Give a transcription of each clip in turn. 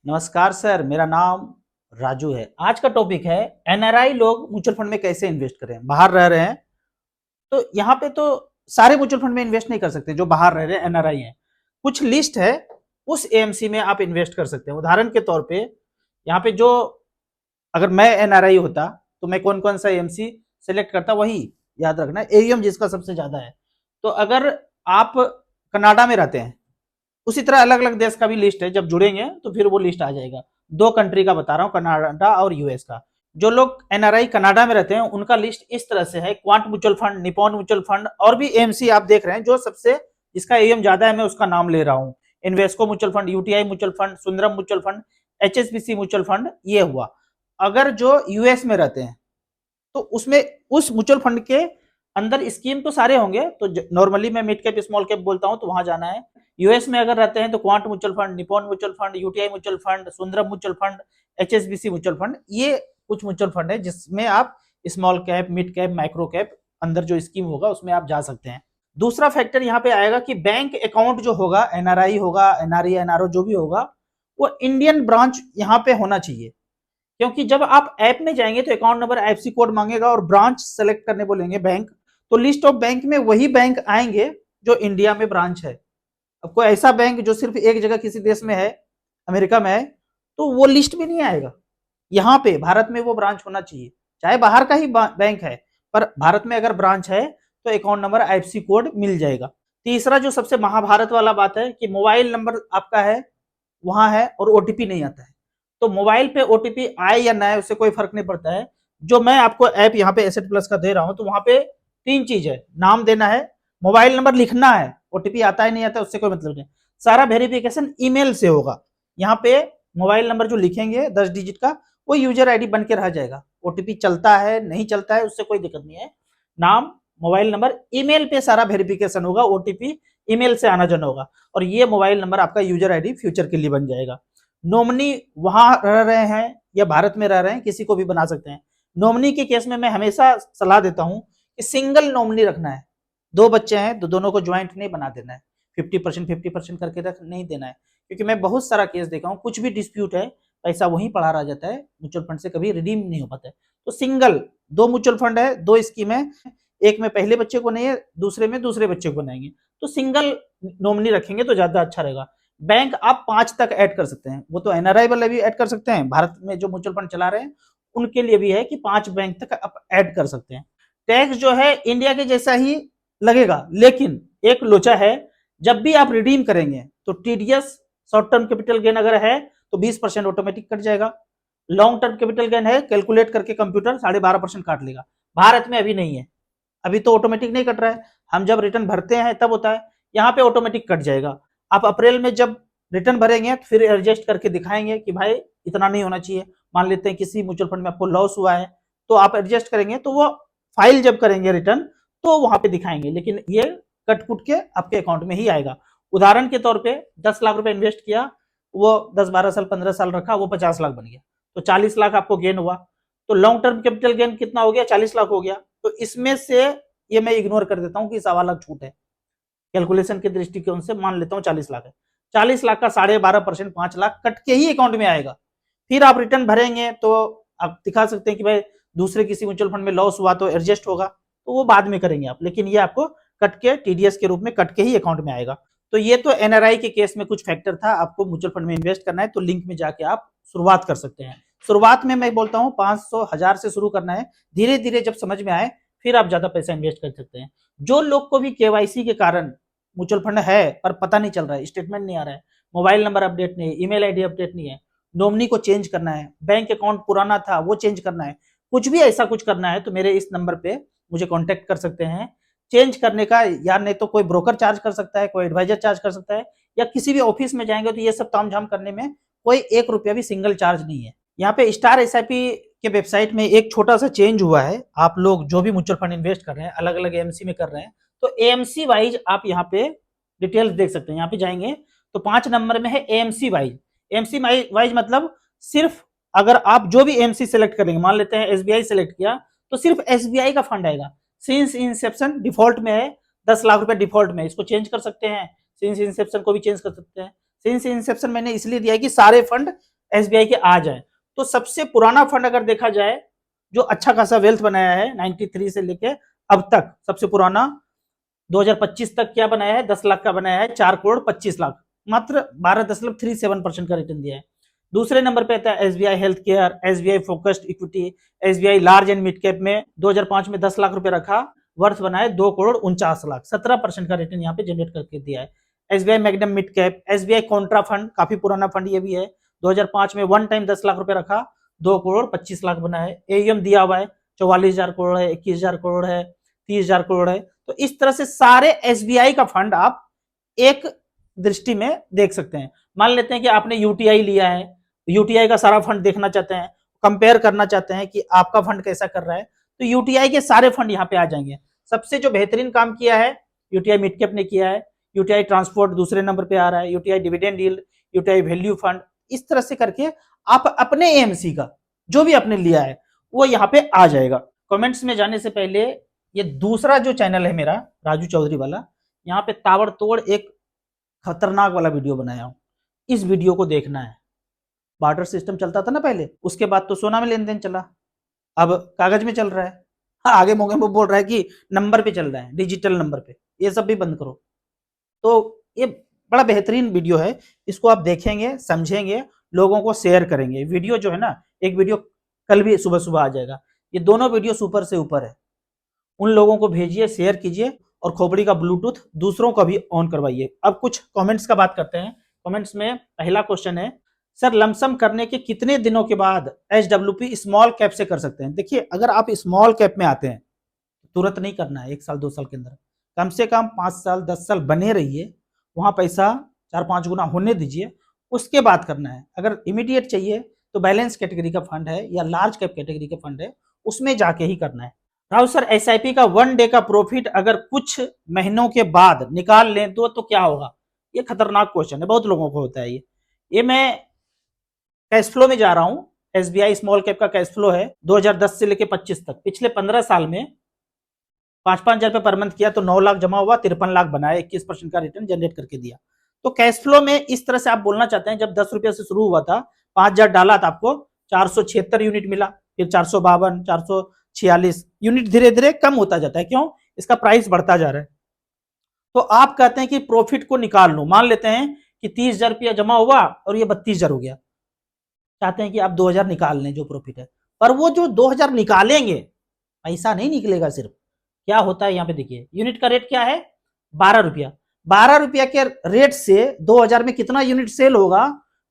नमस्कार सर, मेरा नाम राजू है। आज का टॉपिक है एनआरआई लोग म्यूचुअल फंड में कैसे इन्वेस्ट करें। बाहर रह रहे हैं तो यहाँ पे तो सारे म्यूचुअल फंड में इन्वेस्ट नहीं कर सकते जो बाहर रह रहे हैं एनआरआई हैं। कुछ लिस्ट है, उस एएमसी में आप इन्वेस्ट कर सकते हैं। उदाहरण के तौर पे यहाँ पे जो अगर मैं एनआरआई होता तो मैं कौन कौन सा एएमसी सेलेक्ट करता, वही याद रखना, एयूएम जिसका सबसे ज्यादा है। तो अगर आप कनाडा में रहते हैं, उसी तरह अलग अलग देश का भी लिस्ट है, जब जुड़ेंगे तो फिर वो लिस्ट आ जाएगा। दो कंट्री का बता रहा हूँ, कनाडा और यूएस का। जो लोग एनआरआई कनाडा में रहते हैं उनका लिस्ट इस तरह से है: quant mutual fund, Nippon mutual fund, और भी एमसी आप देख रहे हैं। जो सबसे जिसका एम ज्यादा है मैं उसका नाम ले रहा हूँ: Invesco mutual fund, UTI mutual fund, Sundaram mutual fund, HSBC mutual fund. ये हुआ। अगर जो यूएस में रहते हैं तो उसमें उस म्यूचुअल फंड के अंदर स्कीम तो सारे होंगे। तो नॉर्मली मैं मिड कैप स्मॉल कैप बोलता हूं तो वहां जाना है। यूएस में अगर रहते हैं तो quant mutual fund, Nippon mutual fund, UTI mutual fund, Sundaram mutual fund, HSBC mutual fund. ये कुछ म्यूचुअल फंड है जिसमें आप small cap, mid cap, micro cap अंदर जो स्कीम होगा उसमें आप जा सकते हैं। दूसरा फैक्टर यहाँ पे आएगा कि बैंक अकाउंट जो होगा, एनआरआई होगा, एनआरई, एनआरओ जो भी होगा, वो इंडियन ब्रांच यहाँ पे होना चाहिए। क्योंकि जब आप ऐप में जाएंगे तो अकाउंट नंबर, आईएफएससी कोड मांगेगा और ब्रांच सेलेक्ट करने बोलेंगे, बैंक। तो लिस्ट ऑफ बैंक में वही बैंक आएंगे जो इंडिया में ब्रांच है। अब कोई ऐसा बैंक जो सिर्फ एक जगह किसी देश में है, अमेरिका में है, तो वो लिस्ट में नहीं आएगा। यहाँ पे भारत में वो ब्रांच होना चाहिए, चाहे बाहर का ही बैंक है, पर भारत में अगर ब्रांच है तो अकाउंट नंबर, आईएफएससी कोड मिल जाएगा। तीसरा जो सबसे महाभारत वाला बात है कि मोबाइल नंबर आपका है, वहां है, और ओटीपी नहीं आता है। तो मोबाइल पे ओटीपी आए या ना आए उससे कोई फर्क नहीं पड़ता है। जो मैं आपको ऐप यहाँ पे एसेट प्लस का दे रहा हूँ, तो वहां पे तीन चीज है: नाम देना है, मोबाइल नंबर लिखना है, ओटीपी आता है नहीं आता उससे कोई मतलब नहीं। सारा वेरिफिकेशन ईमेल से होगा। यहाँ पे मोबाइल नंबर जो लिखेंगे 10 डिजिट का, वो यूजर आईडी बन के रह जाएगा। ओटीपी चलता है नहीं चलता है उससे कोई दिक्कत नहीं है। नाम, मोबाइल नंबर, ईमेल पे सारा वेरिफिकेशन होगा, ओटीपी ईमेल से आना जाना होगा, और ये मोबाइल नंबर आपका यूजर आईडी फ्यूचर के लिए बन जाएगा। नॉमिनी वहां रह रहे हैं या भारत में रह रहे हैं, किसी को भी बना सकते हैं। नॉमिनी के केस में मैं हमेशा सलाह देता हूं कि सिंगल नॉमिनी रखना है। दो बच्चे हैं तो दोनों को ज्वाइंट नहीं बना देना है, 50% करके रख नहीं देना है। क्योंकि मैं बहुत सारा केस देखा हूँ, कुछ भी डिस्प्यूट है, पैसा वहीं पड़ा रह जाता है, म्यूचुअल फंड से कभी रिडीम नहीं हो पाता है। तो सिंगल, दो म्यूचुअल फंड है, दो स्कीम है, एक में पहले बच्चे को नहीं है, दूसरे में दूसरे बच्चे को बनाएंगे, तो सिंगल नॉमिनी रखेंगे तो ज्यादा अच्छा रहेगा। बैंक आप 5 तक ऐड कर सकते हैं, वो तो एनआरआई वाले भी ऐड कर सकते हैं, भारत में जो म्यूचुअल फंड चला रहे हैं उनके लिए भी है कि 5 बैंक तक आप ऐड कर सकते हैं। टैक्स जो है इंडिया के जैसा ही लगेगा, लेकिन एक लोचा है, जब भी आप रिडीम करेंगे तो TDS, short term capital gain अगर है तो 20% ऑटोमेटिक कट जाएगा। लॉन्ग टर्म कैपिटल गेन है, कैलकुलेट करके कंप्यूटर 12.5% काट लेगा। भारत में अभी नहीं है, अभी तो ऑटोमेटिक नहीं कट रहा है, हम जब रिटर्न भरते हैं तब होता है। यहाँ पे ऑटोमेटिक कट जाएगा। आप अप्रैल में जब रिटर्न भरेंगे तो फिर एडजस्ट करके दिखाएंगे कि भाई इतना नहीं होना चाहिए। मान लेते हैं किसी म्यूचुअल फंड में आपको लॉस हुआ है, तो आप एडजस्ट करेंगे, तो वो फाइल जब करेंगे रिटर्न तो वहां पे दिखाएंगे, लेकिन ये कट कुट के आपके अकाउंट में ही आएगा। उदाहरण के तौर पे 10 लाख रुपए इन्वेस्ट किया, वो 10-12 साल 15 साल रखा, वो 50 लाख बन गया, तो 40 लाख आपको गेन हुआ। तो लॉन्ग टर्म कैपिटल गेन कितना हो गया? 40 लाख हो गया। तो इसमें से ये मैं इग्नोर कर देता हूं कि 1.25 लाख छूट है, कैलकुलेशन के दृष्टिकोण से मान लेता हूं 40 लाख है। 40 लाख का 12.5%, 5 लाख कट के ही अकाउंट में आएगा। फिर आप रिटर्न भरेंगे तो आप दिखा सकते हैं कि भाई दूसरे किसी म्यूचुअल फंड में लॉस हुआ तो एडजस्ट होगा, तो वो बाद में करेंगे आप, लेकिन ये आपको कट के टीडीएस के रूप में कट के ही अकाउंट में आएगा। तो ये तो एनआरआई के केस में कुछ फैक्टर था। आपको म्यूचुअल फंड में इन्वेस्ट करना है तो लिंक में जाके आप शुरुआत कर सकते हैं। शुरुआत में मैं बोलता हूँ 500-1000 से शुरू करना है, धीरे धीरे जब समझ में आए फिर आप ज्यादा पैसा इन्वेस्ट कर सकते हैं। जो लोग को भी केवाईसी के कारण म्यूचुअल फंड है पर पता नहीं चल रहा है, स्टेटमेंट नहीं आ रहा है, मोबाइल नंबर अपडेट नहीं है, ईमेल आईडी अपडेट नहीं है, नॉमिनी को चेंज करना है, बैंक अकाउंट पुराना था वो चेंज करना है, कुछ भी ऐसा कुछ करना है, तो मेरे इस नंबर पे मुझे कांटेक्ट कर सकते हैं। चेंज करने का या नहीं तो कोई ब्रोकर चार्ज कर सकता है, कोई एडवाइजर चार्ज कर सकता है, या किसी भी ऑफिस में जाएंगे तो ये सब तामझाम करने में कोई 1 रुपया भी सिंगल चार्ज नहीं है। यहाँ पे स्टार एसआईपी के वेबसाइट में एक छोटा सा चेंज हुआ है। आप लोग जो भी म्यूचुअल फंड इन्वेस्ट कर रहे हैं, अलग अलग एएमसी में कर रहे हैं, तो एएमसी वाइज आप यहाँ पे डिटेल्स देख सकते हैं। यहाँ पे जाएंगे तो 5 नंबर में है एएमसी वाइज। एएमसी वाइज मतलब सिर्फ अगर आप जो भी एएमसी सेलेक्ट करेंगे, मान लेते हैं एसबीआई सेलेक्ट किया, तो सिर्फ एसबीआई का फंड आएगा। सिंस इंसेप्शन डिफॉल्ट में है 10 लाख रुपए डिफॉल्ट में, इसको चेंज कर सकते हैं, सिंस इंसेप्शन को भी चेंज कर सकते हैं। सिंस इंसेप्शन मैंने इसलिए दिया है कि सारे फंड एसबीआई के आ जाए, तो सबसे पुराना फंड अगर देखा जाए जो अच्छा खासा वेल्थ बनाया है 93 से लेके अब तक, सबसे पुराना 2025 तक क्या बनाया है, 10 लाख का बनाया है, 4 करोड़ 25 लाख, मात्र 12.37% का रिटर्न दिया है। दूसरे नंबर पे आता है SBI health care, SBI focused equity, SBI large and mid cap में 2005 में 10 लाख रुपए रखा, वर्थ बनाए 2 करोड़ 49 लाख, 17% का रिटर्न यहाँ पे जनरेट करके दिया है। SBI magnum mid cap, SBI Contra fund, काफी पुराना फंड ये भी है, 2005 में वन टाइम 10 लाख रुपए रखा, 2 करोड़ 25 लाख बना है। एयूएम दिया हुआ है 44,000 करोड़ है, 21,000 करोड़ है, 30,000 करोड़ है। तो इस तरह से सारे एसबीआई का फंड आप एक दृष्टि में देख सकते हैं। मान लेते हैं कि आपने यूटीआई लिया है, यूटीआई का सारा फंड देखना चाहते हैं, कंपेयर करना चाहते हैं कि आपका फंड कैसा कर रहा है, तो यूटीआई के सारे फंड यहाँ पे आ जाएंगे। सबसे जो बेहतरीन काम किया है यूटीआई मिड कैप ने किया है, यूटीआई ट्रांसपोर्ट दूसरे नंबर पे आ रहा है, UTI dividend yield, UTI value fund, इस तरह से करके आप अपने एएमसी का जो भी आपने लिया है वो यहाँ पे आ जाएगा। कमेंट्स में जाने से पहले ये दूसरा जो चैनल है मेरा राजू चौधरी वाला, यहाँ पे ताबड़तोड़ एक खतरनाक वाला वीडियो बनाया हूं, इस वीडियो को देखना है। बार्टर सिस्टम चलता था ना पहले, उसके बाद तो सोना में लेन देन चला, अब कागज में चल रहा है। हाँ, आगे मोगे में बोल रहा है कि नंबर पे चल रहा है, डिजिटल नंबर पे, ये सब भी बंद करो। तो ये बड़ा बेहतरीन वीडियो है, इसको आप देखेंगे, समझेंगे, लोगों को शेयर करेंगे। वीडियो जो है ना, एक वीडियो कल भी सुबह सुबह आ जाएगा, ये दोनों वीडियो सुपर से ऊपर है, उन लोगों को भेजिए, शेयर कीजिए, और खोपड़ी का ब्लूटूथ दूसरों का भी ऑन करवाइए। अब कुछ कमेंट्स का बात करते हैं। कमेंट्स में पहला क्वेश्चन है, सर लमसम करने के कितने दिनों के बाद एचडब्ल्यूपी स्मॉल कैप से कर सकते हैं? देखिए, अगर आप स्मॉल कैप में आते हैं तुरंत नहीं करना है, 1 साल 2 साल के अंदर, कम से कम 5 साल 10 साल बने रहिए, वहां पैसा 4-5 गुना होने दीजिए, उसके बाद करना है। अगर इमीडिएट चाहिए तो बैलेंस कैटेगरी का फंड है या लार्ज कैप कैटेगरी का फंड है, उसमें जाके ही करना है। राहुल सर, एसआईपी का 1 डे का प्रॉफिट अगर कुछ महीनों के बाद निकाल लें तो क्या होगा? ये खतरनाक क्वेश्चन है, बहुत लोगों को होता है ये मैं कैश फ्लो में जा रहा हूं। एसबीआई स्मॉल कैप का कैश फ्लो है 2010 से लेकर 25 तक, पिछले 15 साल में 5-5 हजार रुपए पर मंथ किया तो 9 लाख जमा हुआ, 53 लाख बनाया, 21% का रिटर्न जनरेट करके दिया। तो कैश फ्लो में इस तरह से आप बोलना चाहते हैं, जब 10 रुपये से शुरू हुआ था, 5 हजार डाला था, आपको 476 यूनिट मिला, फिर 452, 446 यूनिट धीरे धीरे कम होता जाता है। क्यों? इसका प्राइस बढ़ता जा रहा है। तो आप कहते हैं कि प्रॉफिट को निकाल लो, मान लेते हैं कि 30,000 रुपया जमा हुआ और ये 32,000 हो गया, चाहते हैं कि आप 2,000 निकाल लें जो प्रॉफिट है, पर वो जो 2,000 निकालेंगे पैसा नहीं निकलेगा। सिर्फ क्या होता है यहाँ पे देखिए, यूनिट का रेट क्या है? 12 रुपया। 12 रुपया के रेट से 2,000 में कितना यूनिट सेल होगा,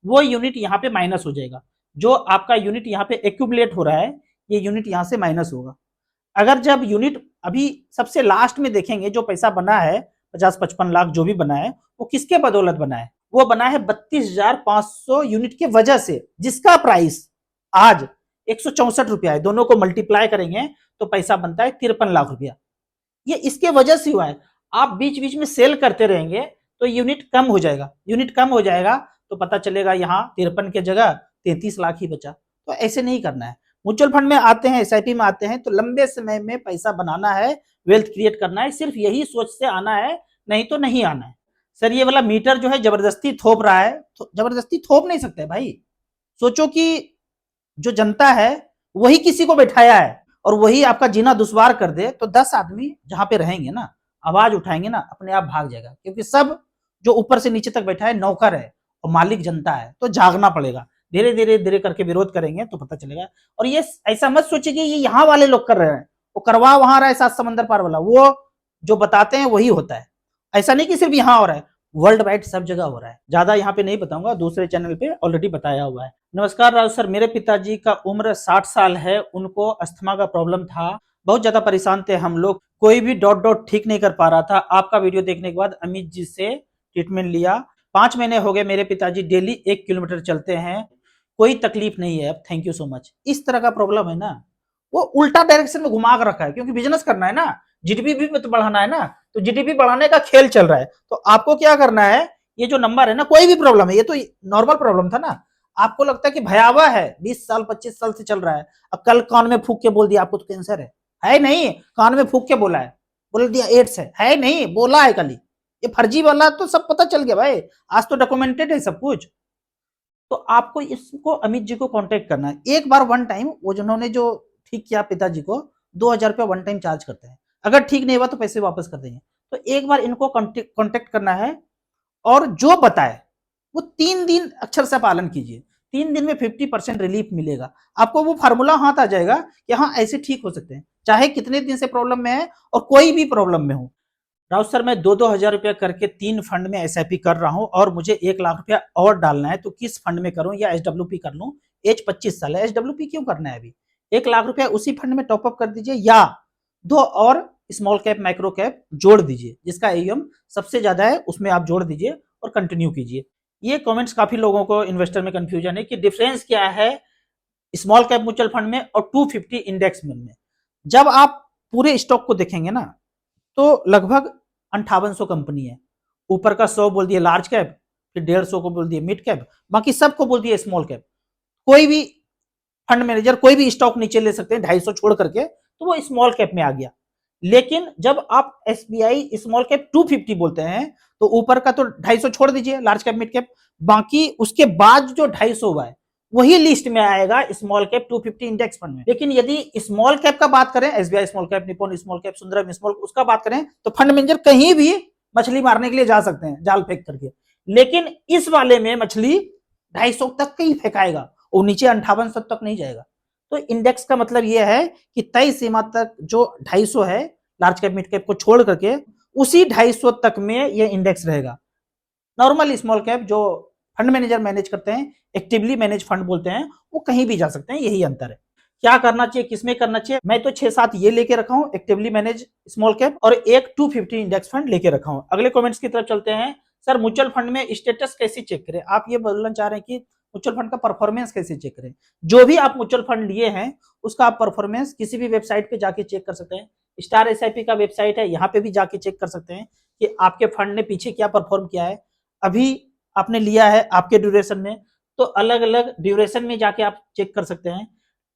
वो यूनिट यहाँ पे माइनस हो जाएगा। जो आपका यूनिट यहाँ पे एक्यूमुलेट हो रहा है, ये यूनिट यहाँ से माइनस होगा। अगर जब यूनिट अभी सबसे लास्ट में देखेंगे, जो पैसा बना है 50-55 लाख जो भी बना है, वो किसके बदौलत बना है? वो बना है 32,500 यूनिट के वजह से, जिसका प्राइस आज 164 रुपया है। दोनों को मल्टीप्लाई करेंगे तो पैसा बनता है 53 लाख रुपया। ये इसके वजह से हुआ है। आप बीच बीच में सेल करते रहेंगे तो यूनिट कम हो जाएगा, यूनिट कम हो जाएगा तो पता चलेगा यहाँ 53 की जगह 33 लाख ही बचा। तो ऐसे नहीं करना है। म्यूचुअल फंड में आते हैं, एसआईपी में आते हैं तो लंबे समय में पैसा बनाना है, वेल्थ क्रिएट करना है, सिर्फ यही सोच से आना है, नहीं तो नहीं आना है। सर ये वाला मीटर जो है जबरदस्ती थोप रहा है, तो जबरदस्ती थोप नहीं सकते भाई। सोचो कि जो जनता है वही किसी को बैठाया है और वही आपका जीना दुश्वार कर दे, तो 10 आदमी जहां पे रहेंगे ना, आवाज उठाएंगे ना, अपने आप भाग जाएगा। क्योंकि सब जो ऊपर से नीचे तक बैठा है नौकर है और मालिक जनता है, तो जागना पड़ेगा। धीरे धीरे धीरे करके विरोध करेंगे तो पता चलेगा। और ये ऐसा मत सोचिए कि ये यहाँ वाले लोग कर रहे हैं, वो करवा वहां रहा है 7 समंदर पार वाला, वो जो बताते हैं वही होता है। ऐसा नहीं कि सिर्फ यहाँ हो रहा है, वर्ल्ड वाइड सब जगह हो रहा है। ज्यादा यहाँ पे नहीं बताऊंगा, दूसरे चैनल पे ऑलरेडी बताया हुआ है। नमस्कार राजू सर, मेरे पिताजी का उम्र 60 साल है, उनको अस्थमा का प्रॉब्लम था, बहुत ज्यादा परेशान थे हम लोग, कोई भी डॉट डॉट ठीक नहीं कर पा रहा था। आपका वीडियो देखने के बाद अमित जी से ट्रीटमेंट लिया, 5 महीने हो गए, मेरे पिताजी डेली 1 किलोमीटर चलते हैं, कोई तकलीफ नहीं है अब, थैंक यू सो मच। इस तरह का प्रॉब्लम है ना, वो उल्टा डायरेक्शन में घुमा कर रखा है, क्योंकि बिजनेस करना है ना, जीडीपी भी तो बढ़ाना है ना, तो जीडीपी बढ़ाने का खेल चल रहा है। तो आपको क्या करना है, ये जो नंबर है ना, कोई भी प्रॉब्लम है, ये तो नॉर्मल प्रॉब्लम था ना, आपको लगता है कि भयावह है, 20 साल 25 साल से चल रहा है, अब कल कान में फूक के बोल दिया आपको तो कैंसर है नहीं, कान में फूक के बोला है, बोल दिया एड्स है नहीं, बोला है कल ही, ये फर्जी वाला तो सब पता चल गया भाई, आज तो डॉक्यूमेंटेड है सब कुछ। तो तो आपको इसको अमित जी को कांटेक्ट करना है। एक बार वन टाइम वो जिन्होंने जो ठीक किया पिताजी को 2000 रुपया वन टाइम चार्ज करते हैं, अगर ठीक नहीं हुआ तो पैसे वापस कर देंगे। तो एक बार इनको कांटेक्ट करना है और जो बताए वो 3 दिन अक्षर से पालन कीजिए। 3 दिन में 50% रिलीफ मिलेगा। आपको वो फार्मूला हाथ आ जाएगा कि हाँ ऐसे ठीक हो सकते हैं, चाहे कितने दिन से प्रॉब्लम में है और कोई भी प्रॉब्लम में हो। राउत सर, मैं 2-2 हजार रुपया करके 3 फंड में एसआईपी कर रहा हूं और मुझे 1 लाख रुपया और डालना है, तो किस फंड में करूं या एसडब्ल्यूपी कर लूं? एज 25 साल है, एसडब्ल्यूपी क्यों करना है? अभी 1 लाख रुपया उसी फंड में टॉपअप कर दीजिए या 2 और स्मॉल कैप माइक्रो कैप जोड़ दीजिए, जिसका एयूएम सबसे ज्यादा है उसमें आप जोड़ दीजिए और कंटिन्यू कीजिए। ये कमेंट्स काफी लोगों को इन्वेस्टर में कंफ्यूजन है कि डिफरेंस क्या है स्मॉल कैप म्यूचुअल फंड में और 250 इंडेक्स में। जब आप पूरे स्टॉक को देखेंगे ना तो लगभग 5800 कंपनी है। ऊपर का 100 बोल दिए लार्ज कैप, फिर 150 को बोल दिए मिड कैप, बाकी सबको बोल दिए स्मॉल कैप। कोई भी फंड मैनेजर कोई भी स्टॉक नीचे ले सकते हैं 250 छोड़ करके, तो वो स्मॉल कैप में आ गया। लेकिन जब आप एसबीआई स्मॉल कैप 250 बोलते हैं तो ऊपर का तो 250 छोड़ दीजिए लार्ज कैप मिड कैप, बाकी उसके बाद जो 250 हुआ है वही लिस्ट में आएगा स्मॉल कैप 250 इंडेक्स फंड में। लेकिन यदि स्मॉल कैप का बात करें, SBI small cap, Nippon small cap, Sundaram small, उसका बात करें तो फंड मैनेजर कहीं भी मछली मारने के लिए जा सकते हैं जाल फेंक करके। लेकिन इस वाले में मछली 250 तक ही फेंकाएगा, वो नीचे 5800 तक नहीं जाएगा। तो इंडेक्स का मतलब यह है कि तय सीमा तक जो 250 है लार्ज कैप मिड कैप को छोड़ करके उसी 250 तक में यह इंडेक्स रहेगा। नॉर्मल स्मॉल कैप जो फंड मैनेजर मैनेज करते हैं, एक्टिवली मैनेज फंड बोलते हैं, वो कहीं भी जा सकते हैं, यही अंतर है। क्या करना चाहिए, किसमें करना चाहिए? मैं तो 6-7 ये लेके रखा हूं, एक्टिवली मैनेज स्मॉल कैप, और एक 250 इंडेक्स फंड लेके रखा हूं। अगले कमेंट्स की तरफ चलते हैं। सर म्यूचुअल फंड में स्टेटस कैसे चेक करें? आप ये बोलना चाह रहे हैं कि म्यूचुअल फंड का परफॉर्मेंस कैसे चेक करें? जो भी आप म्यूचुअल फंड लिए हैं उसका आप परफॉर्मेंस किसी भी वेबसाइट पे जाके चेक कर सकते हैं। स्टार एसआईपी का वेबसाइट है, यहाँ पे भी जाके चेक कर सकते हैं कि आपके फंड ने पीछे क्या परफॉर्म किया है। अभी आपने लिया है आपके ड्यूरेशन में, तो अलग अलग ड्यूरेशन में जाके आप चेक कर सकते हैं।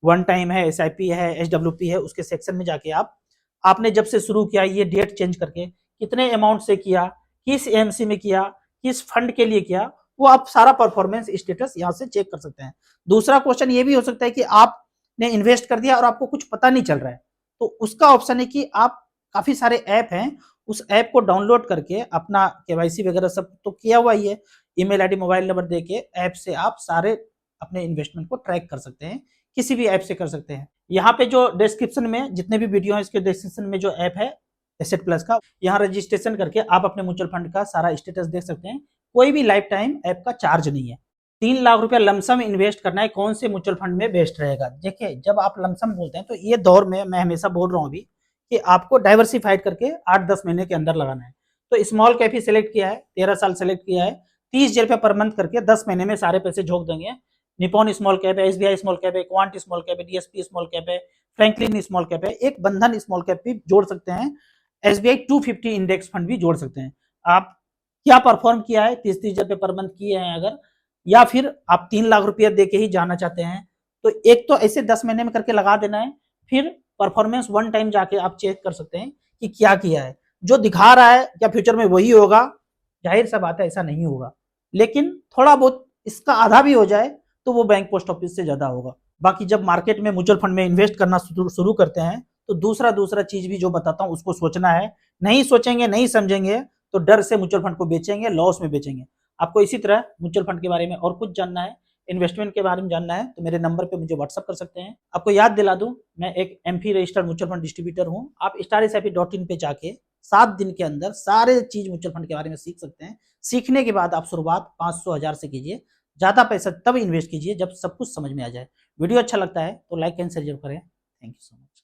वन टाइम है, एसआईपी है, एसडब्ल्यूपी है, उसके सेक्शन में जाके आपने जब से शुरू किया ये डेट चेंज करके कितने अमाउंट से किया, किस एएमसी में किया, किस फंड के लिए किया, वो आप सारा परफॉर्मेंस स्टेटस यहाँ से चेक कर सकते हैं। दूसरा क्वेश्चन ये भी हो सकता है कि आपने इन्वेस्ट कर दिया और आपको कुछ पता नहीं चल रहा है, तो उसका ऑप्शन है कि आप काफी सारे ऐप हैं, उस ऐप को डाउनलोड करके अपना केवाईसी वगैरह सब तो किया हुआ ही है, ईमेल आईडी मोबाइल नंबर देके ऐप से आप सारे अपने इन्वेस्टमेंट को ट्रैक कर सकते हैं, किसी भी ऐप से कर सकते हैं। यहाँ पे जो डिस्क्रिप्शन में जितने भी वीडियो हैं इसके डिस्क्रिप्शन में जो ऐप है एसेट प्लस का, यहाँ रजिस्ट्रेशन करके आप अपने म्यूचुअल फंड का सारा स्टेटस देख सकते हैं। कोई भी लाइफ टाइम ऐप का चार्ज नहीं है। 3 लाख रुपया लमसम इन्वेस्ट करना है, कौन से म्यूचुअल फंड में बेस्ट रहेगा? देखिए जब आप लमसम बोलते हैं तो ये दौर में मैं हमेशा बोल रहा हूँ अभी कि आपको डाइवर्सिफाइड करके 8-10 महीने के अंदर लगाना है। तो स्मॉल कैप ही सिलेक्ट किया है, 13 साल सिलेक्ट किया है, 30 रुपया पर मंथ करके 10 महीने में सारे पैसे झोंक देंगे। निपॉन स्मॉल कैप है, एसबीआई स्मॉल कैप है, क्वांट स्मॉल कैप है, डीएसपी स्मॉल कैप है, फ्रैंकलिन स्मॉल कैप है, एक बंधन स्मॉल कैप भी जोड़ सकते हैं, एसबीआई 250 इंडेक्स फंड भी जोड़ सकते हैं। आप क्या परफॉर्म किया है, 30-30 रुपये पर मंथ किए हैं अगर, या फिर आप 3 लाख रुपया दे के ही जाना चाहते हैं, तो एक तो ऐसे 10 महीने में करके लगा देना है, फिर परफॉर्मेंस वन टाइम जाके आप चेक कर सकते हैं कि क्या किया है। जो दिखा रहा है क्या फ्यूचर में वही होगा? जाहिर सा बात है ऐसा नहीं होगा, लेकिन थोड़ा बहुत इसका आधा भी हो जाए तो वो बैंक पोस्ट ऑफिस से ज्यादा होगा। बाकी जब मार्केट में म्यूचुअल फंड में इन्वेस्ट करना शुरू करते हैं तो दूसरा चीज भी जो बताता हूँ उसको सोचना है। नहीं सोचेंगे, नहीं समझेंगे तो डर से म्यूचुअल फंड को बेचेंगे, लॉस में बेचेंगे। आपको इसी तरह म्यूचुअल फंड के बारे में और कुछ जानना है, इन्वेस्टमेंट के बारे में जानना है, तो मेरे नंबर पे मुझे व्हाट्सअप कर सकते हैं। आपको याद दिला दूं, मैं एक MP registered mutual fund distributor हूं। आप starSIP.in पे जाके 7 दिन के अंदर सारे चीज म्यूचुअल फंड के बारे में सीख सकते हैं। सीखने के बाद आप शुरुआत 500-1000 से कीजिए, ज्यादा पैसा तब इन्वेस्ट कीजिए जब सब कुछ समझ में आ जाए। वीडियो अच्छा लगता है तो लाइक एंड शेयर जरूर करें। Thank you so much.